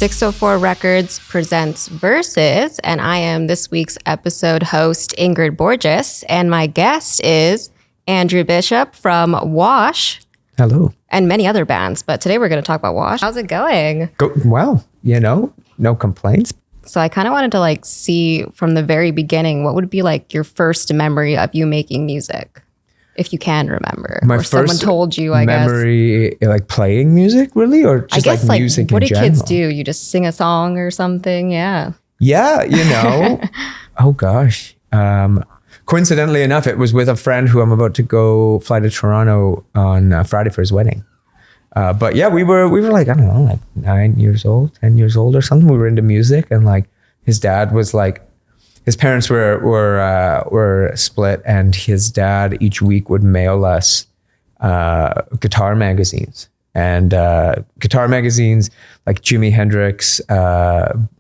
604 Records presents Versus, and I am this week's episode host, Ingrid Borges, and my guest is Andrew Bishop from WAASH. Hello. And many other bands, but today we're going to talk about WAASH. How's it going? Well, no complaints. So I kind of wanted to see from the very beginning, what would be your first memory of you making music? If you can remember. My or first someone told you, I guess. memory, playing music, really? Or just music in general? What do kids do? You just sing a song or something? Yeah. Yeah, oh gosh. Coincidentally enough, it was with a friend who I'm about to go fly to Toronto on Friday for his wedding. But yeah, we were I don't know, 9 years old, 10 years old or something. We were into music, and his dad was his parents were split, and his dad each week would mail us guitar magazines, and guitar magazines like Jimi Hendrix,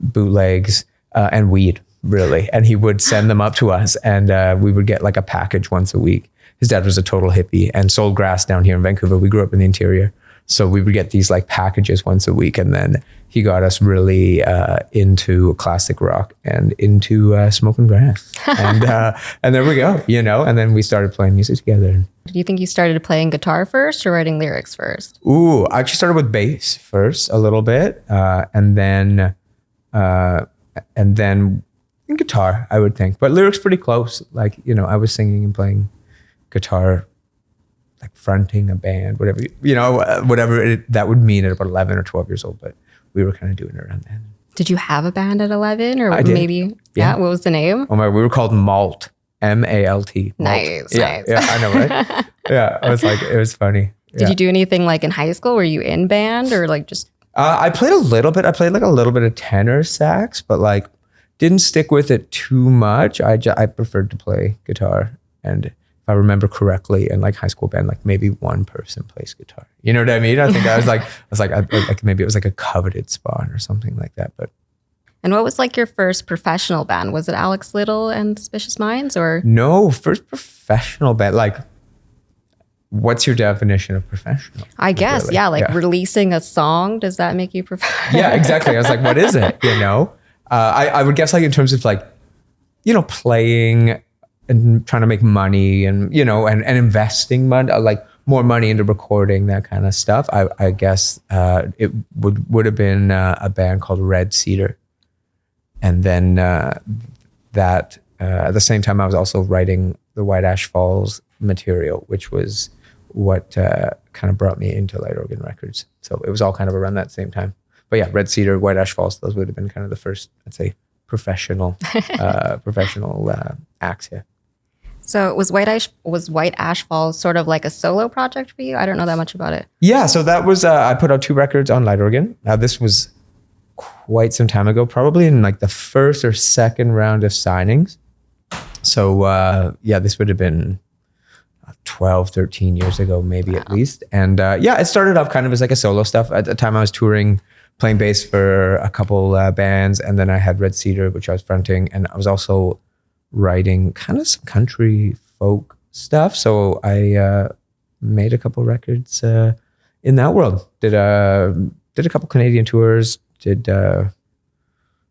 bootlegs, and weed, really. And he would send them up to us, and we would get a package once a week. His dad was a total hippie and sold grass down here in Vancouver. We grew up in the interior. So we would get these packages once a week, and then he got us really into classic rock and into smoking grass, and there we go, And then we started playing music together. Do you think you started playing guitar first or writing lyrics first? Ooh, I actually started with bass first a little bit, and then guitar, I would think, but lyrics pretty close. I was singing and playing guitar. Fronting a band, whatever that would mean at about 11 or 12 years old, but we were kind of doing it around then. Did you have a band at 11 or I did. maybe? Yeah. What was the name? Oh my, we were called Malt, M-A-L-T. Nice. Yeah, I know, right? Yeah, I was it was funny. Did you do anything in high school? Were you in band or just? I played a little bit. I played a little bit of tenor sax, but didn't stick with it too much. I preferred to play guitar, and if I remember correctly, in high school band, maybe one person plays guitar. You know what I mean? I think I was maybe it was a coveted spot or something like that. But and what was your first professional band? Was it Alex Little and Suspicious Minds or? No, first professional band. What's your definition of professional? I guess, really? Releasing a song. Does that make you professional? Yeah, exactly. I was what is it? I would guess in terms of playing and trying to make money and, and investing money, more money into recording, that kind of stuff. I guess it would have been a band called Red Cedar. And then at the same time, I was also writing the White Ash Falls material, which was what kind of brought me into Light Organ Records. So it was all kind of around that same time. But yeah, Red Cedar, White Ash Falls, those would have been kind of the first, I'd say, professional acts here. So was White Ash Falls sort of a solo project for you? I don't know that much about it. Yeah, so that was, I put out 2 records on Light Organ. Now this was quite some time ago, probably in the first or second round of signings. So this would have been 12, 13 years ago, maybe at least. And it started off kind of as a solo stuff. At the time I was touring, playing bass for a couple bands, and then I had Red Cedar, which I was fronting, and I was also writing kind of some country folk stuff. So I made a couple records in that world. Did a couple Canadian tours, did all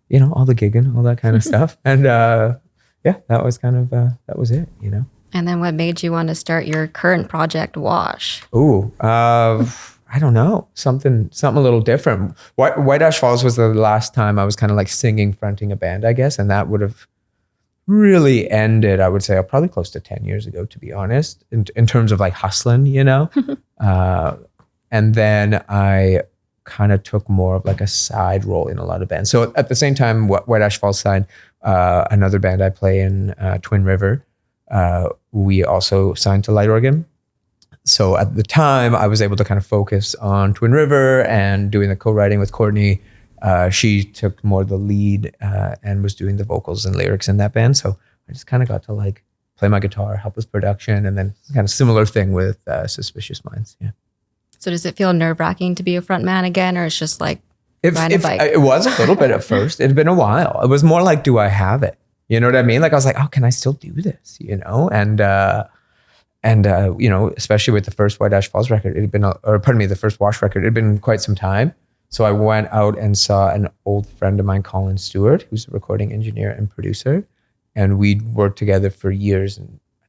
the gigging, all that kind of stuff. And that was kind of that was it, And then what made you want to start your current project, WAASH? Ooh, I don't know, something a little different. White Ash Falls was the last time I was kind of singing, fronting a band, I guess, and that would have really ended, I would say, probably close to 10 years ago, to be honest, in terms of hustling, and then I kind of took more of a side role in a lot of bands. So at the same time, White Ash Falls signed another band I play in, Twin River. We also signed to Light Organ. So at the time, I was able to kind of focus on Twin River and doing the co-writing with Courtney. She took more of the lead and was doing the vocals and lyrics in that band. So I just kind of got to play my guitar, help with production, and then kind of similar thing with Suspicious Minds. Yeah. So does it feel nerve-wracking to be a front man again, or it's just riding a bike? It was a little bit at first. It had been a while. It was more do I have it? You know what I mean? I was oh, can I still do this? And especially with the first White Ash Falls record, it had been, the first WAASH record, it had been quite some time. So I went out and saw an old friend of mine, Colin Stewart, who's a recording engineer and producer. And we'd worked together for years. And I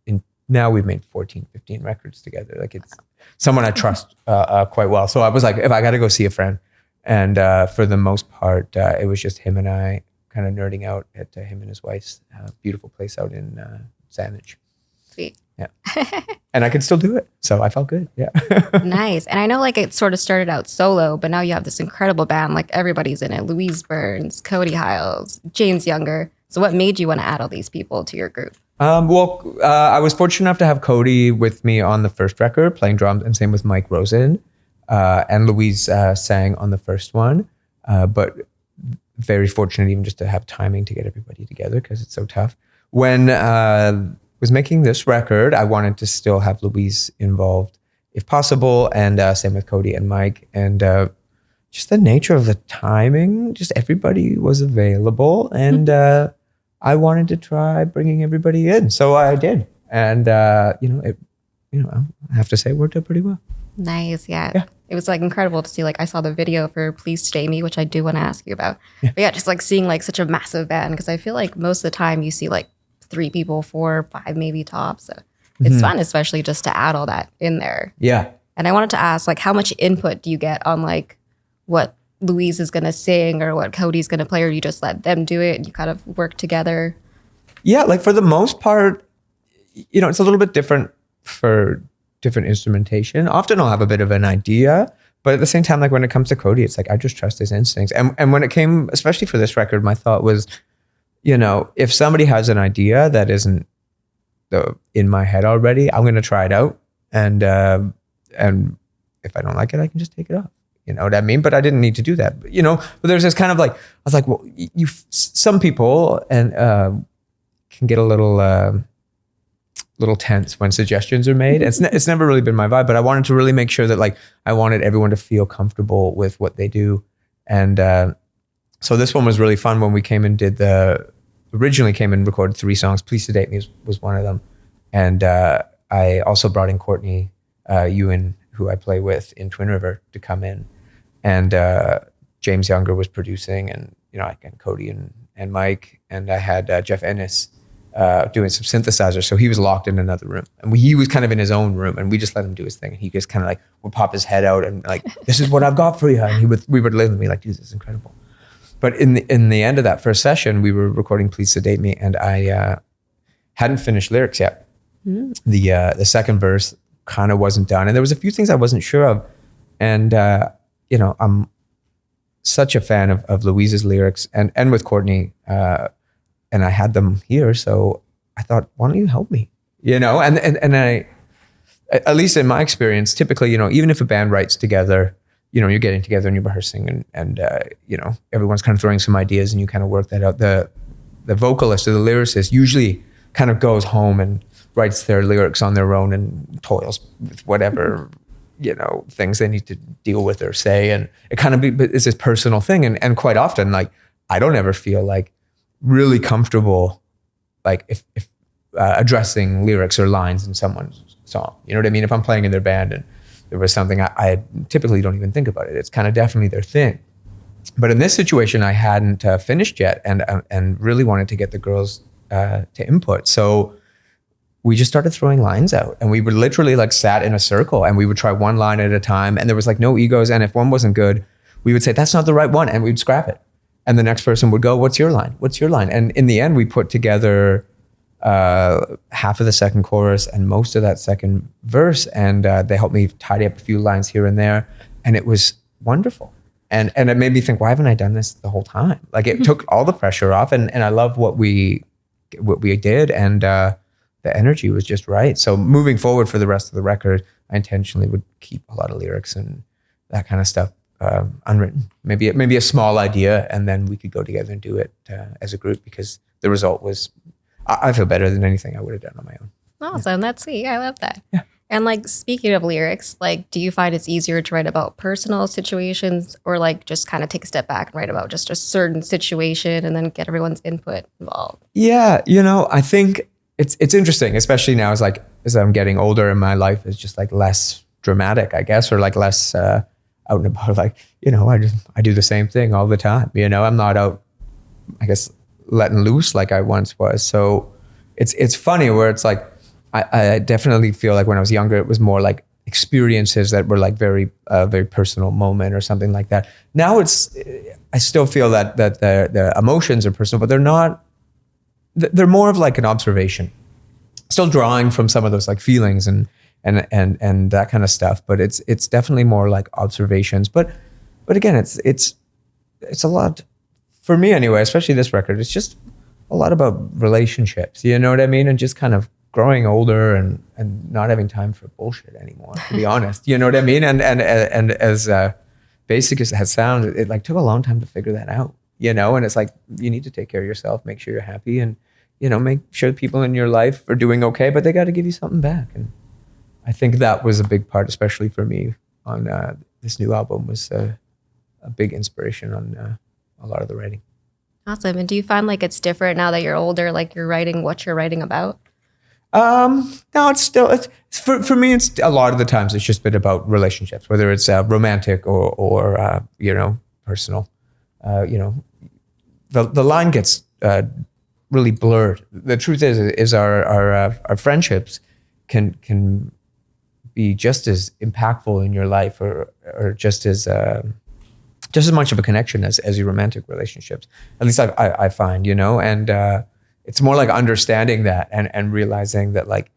think now we've made 14, 15 records together. Like it's someone I trust quite well. So I was like, if I got to go see a friend. And for the most part, it was just him and I kind of nerding out at him and his wife's beautiful place out in Saanich. Sweet. Yeah. And I could still do it. So I felt good. Yeah. Nice. And I know like it sort of started out solo, but now you have this incredible band. Like everybody's in it. Louise Burns, Cody Hiles, James Younger. So what made you want to add all these people to your group? I was fortunate enough to have Cody with me on the first record, playing drums, and same with Mike Rosen. And Louise sang on the first one. But very fortunate even just to have timing to get everybody together because it's so tough. When was making this record, I wanted to still have Louise involved if possible, and same with Cody and Mike. And just the nature of the timing, just everybody was available, and I wanted to try bringing everybody in, so I did. And I have to say, it worked out pretty well. Nice, yeah. It was like incredible to see. Like I saw the video for Please Stay Me, which I do want to ask you about. Yeah. But yeah, just like seeing like such a massive band, because I feel like most of the time you see like 3 people, 4, 5 maybe tops. So it's fun, especially just to add all that in there. Yeah. And I wanted to ask, like, how much input do you get on like what Louise is going to sing or what Cody's going to play, or you just let them do it and you kind of work together? Yeah, like for the most part, it's a little bit different for different instrumentation. Often I'll have a bit of an idea, but at the same time, like when it comes to Cody, it's like I just trust his instincts. And when it came, especially for this record, my thought was, if somebody has an idea that isn't in my head already, I'm going to try it out. And if I don't like it, I can just take it off. You know what I mean? But I didn't need to do that. But there's this kind of like, I was like, well, some people can get a little tense when suggestions are made. It's never really been my vibe, but I wanted to really make sure that like I wanted everyone to feel comfortable with what they do. And so this one was really fun when we originally came and recorded 3 songs. Please Sedate Me was one of them. And I also brought in Courtney Ewan, who I play with in Twin River, to come in. And James Younger was producing, and and Cody and Mike, and I had Jeff Ennis doing some synthesizer. So he was locked in another room, and he was kind of in his own room, and we just let him do his thing. And he just kind of like would pop his head out and like, "This is what I've got for you." And we would listen to me like, "Dude, this is incredible." But in the end of that first session, we were recording "Please Sedate Me," and I hadn't finished lyrics yet. The second verse kind of wasn't done, and there was a few things I wasn't sure of. And I'm such a fan of Louise's lyrics and with Courtney, and I had them here, so I thought, why don't you help me? And I, at least in my experience, typically, even if a band writes together, you're getting together and you're rehearsing, and everyone's kind of throwing some ideas, and you kind of work that out. The vocalist or the lyricist usually kind of goes home and writes their lyrics on their own and toils with whatever things they need to deal with or say, and it kind of is this personal thing, and quite often, like, I don't ever feel like really comfortable, like if addressing lyrics or lines in someone's song. You know what I mean? If I'm playing in their band and there was something, I typically don't even think about it. It's kind of definitely their thing. But in this situation, I hadn't finished yet, and really wanted to get the girls to input. So we just started throwing lines out, and we would literally like sat in a circle, and we would try one line at a time, and there was like no egos. And if one wasn't good, we would say, "That's not the right one," and we'd scrap it. And the next person would go, "What's your line? What's your line?" And in the end, we put together half of the second chorus and most of that second verse, and they helped me tidy up a few lines here and there, and it was wonderful. And it made me think, why haven't I done this the whole time? Like, it took all the pressure off, and I love what we did, and the energy was just right. So moving forward for the rest of the record, I intentionally would keep a lot of lyrics and that kind of stuff unwritten. Maybe a small idea, and then we could go together and do it as a group, because the result was, I feel better than anything I would have done on my own. Awesome. That's sweet. I love that. Yeah. And like, speaking of lyrics, like, do you find it's easier to write about personal situations, or like just kind of take a step back and write about just a certain situation and then get everyone's input involved? Yeah. I think it's interesting, especially now as I'm getting older and my life is just like less dramatic, I guess, or like less, out and about, like, I do the same thing all the time. I'm not out, I guess, letting loose like I once was. So it's funny where it's like, I definitely feel like when I was younger, it was more like experiences that were like very personal moment or something like that. Now I still feel that the emotions are personal, but they're more of like an observation. Still drawing from some of those like feelings and that kind of stuff, but it's definitely more like observations. But again, it's a lot for me anyway, especially this record. It's just a lot about relationships, you know what I mean? And just kind of growing older and not having time for bullshit anymore, to be honest. You know what I mean? And as basic as that sounds, it like took a long time to figure that out, and it's like, you need to take care of yourself, make sure you're happy, and, make sure the people in your life are doing okay, but they got to give you something back. And I think that was a big part, especially for me on this new album, was a big inspiration on a lot of the writing. Awesome. And do you find like it's different now that you're older, like you're writing what you're writing about? No, it's for me, it's a lot of the times it's just been about relationships, whether it's romantic or personal. The line gets really blurred. The truth is our friendships can be just as impactful in your life or just as much of a connection as your romantic relationships. At least I find, and it's more like understanding that and realizing that, like,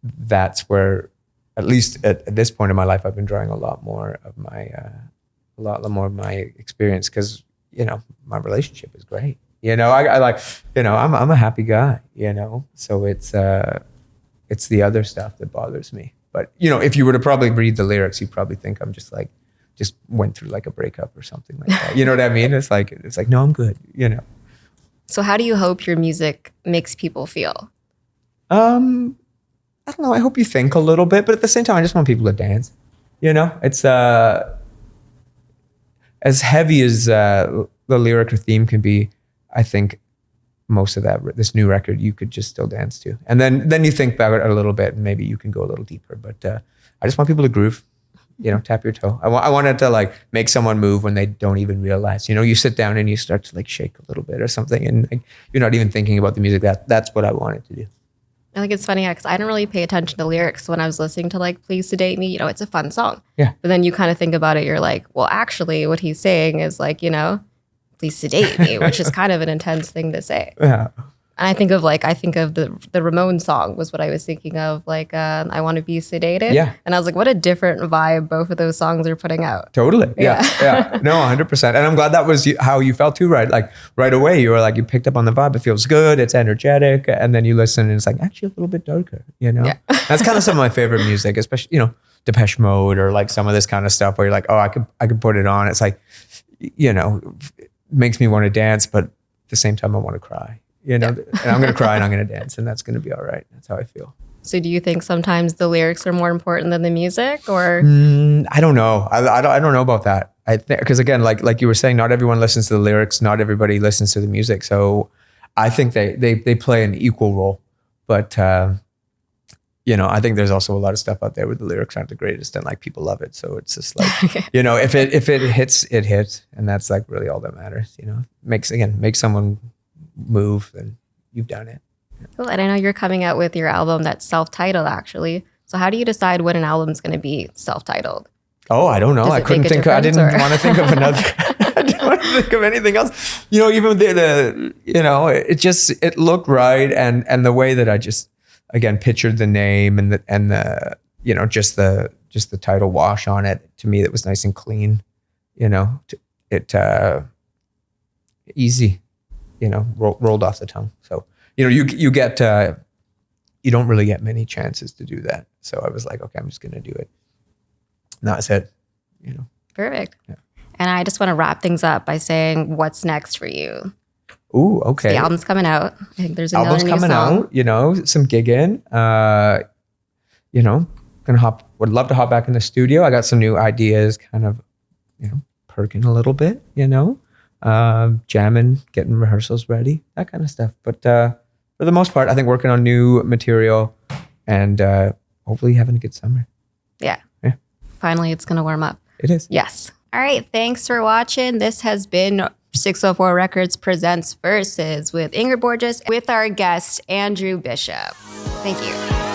that's where, at least at this point in my life, I've been drawing a lot more of my experience, because my relationship is great. I like, I'm a happy guy. So it's the other stuff that bothers me. But if you were to probably read the lyrics, you'd probably think I'm just went through like a breakup or something like that. You know what I mean? It's like no, I'm good. So how do you hope your music makes people feel? I don't know. I hope you think a little bit, but at the same time, I just want people to dance. It's as heavy as the lyric or theme can be. I think most of this new record you could just still dance to, and then you think about it a little bit, and maybe you can go a little deeper. But I just want people to groove. Tap your toe. I wanted to like make someone move when they don't even realize. You sit down and you start to like shake a little bit or something, and like, you're not even thinking about the music. That's what I wanted to do. I think it's funny because I didn't really pay attention to lyrics when I was listening to like "Please Sedate Me." It's a fun song. Yeah. But then you kind of think about it. You're like, well, actually, what he's saying is like, "Please sedate me," which is kind of an intense thing to say. Yeah. And I think of the Ramones song was what I was thinking of, like, I Want to Be Sedated. Yeah. And I was like, what a different vibe both of those songs are putting out. Totally. Yeah. No, 100%. And I'm glad that was how you felt too, right? Like right away, you were like, you picked up on the vibe. It feels good. It's energetic. And then you listen and it's like actually a little bit darker, Yeah. That's kind of some of my favorite music, especially, Depeche Mode or like some of this kind of stuff where you're like, oh, I could put it on. It's like, it makes me want to dance, but at the same time, I want to cry. And I'm going to cry and I'm going to dance, and that's going to be all right. That's how I feel. So do you think sometimes the lyrics are more important than the music, or? I don't know. I don't know about that. I think, because again, like you were saying, not everyone listens to the lyrics. Not everybody listens to the music. So I think they play an equal role. But, I think there's also a lot of stuff out there where the lyrics aren't the greatest and like people love it. So it's just like, if it hits, it hits. And that's like really all that matters, makes someone move, then you've done it. Cool. And I know you're coming out with your album that's self-titled, actually. So how do you decide when an album's going to be self-titled? Oh, I don't know. I couldn't think. I didn't want to think of another. I didn't want to think of anything else. Even it looked right, and the way that I just again pictured the name and the just the title WAASH on it, to me it was nice and clean. Easy. Rolled off the tongue. So, you get, you don't really get many chances to do that. So I was like, okay, I'm just going to do it. And that's it, Perfect. Yeah. And I just want to wrap things up by saying, what's next for you? Ooh, okay. The album's coming out. I think there's another album's new coming song. out, some gigging, would love to hop back in the studio. I got some new ideas kind of, perking a little bit, jamming, getting rehearsals ready, that kind of stuff. But for the most part, I think working on new material and hopefully having a good summer. Yeah. Yeah. Finally, it's going to warm up. It is. Yes. All right. Thanks for watching. This has been 604 Records Presents Verses with Ingrid Borges with our guest, Andrew Bishop. Thank you.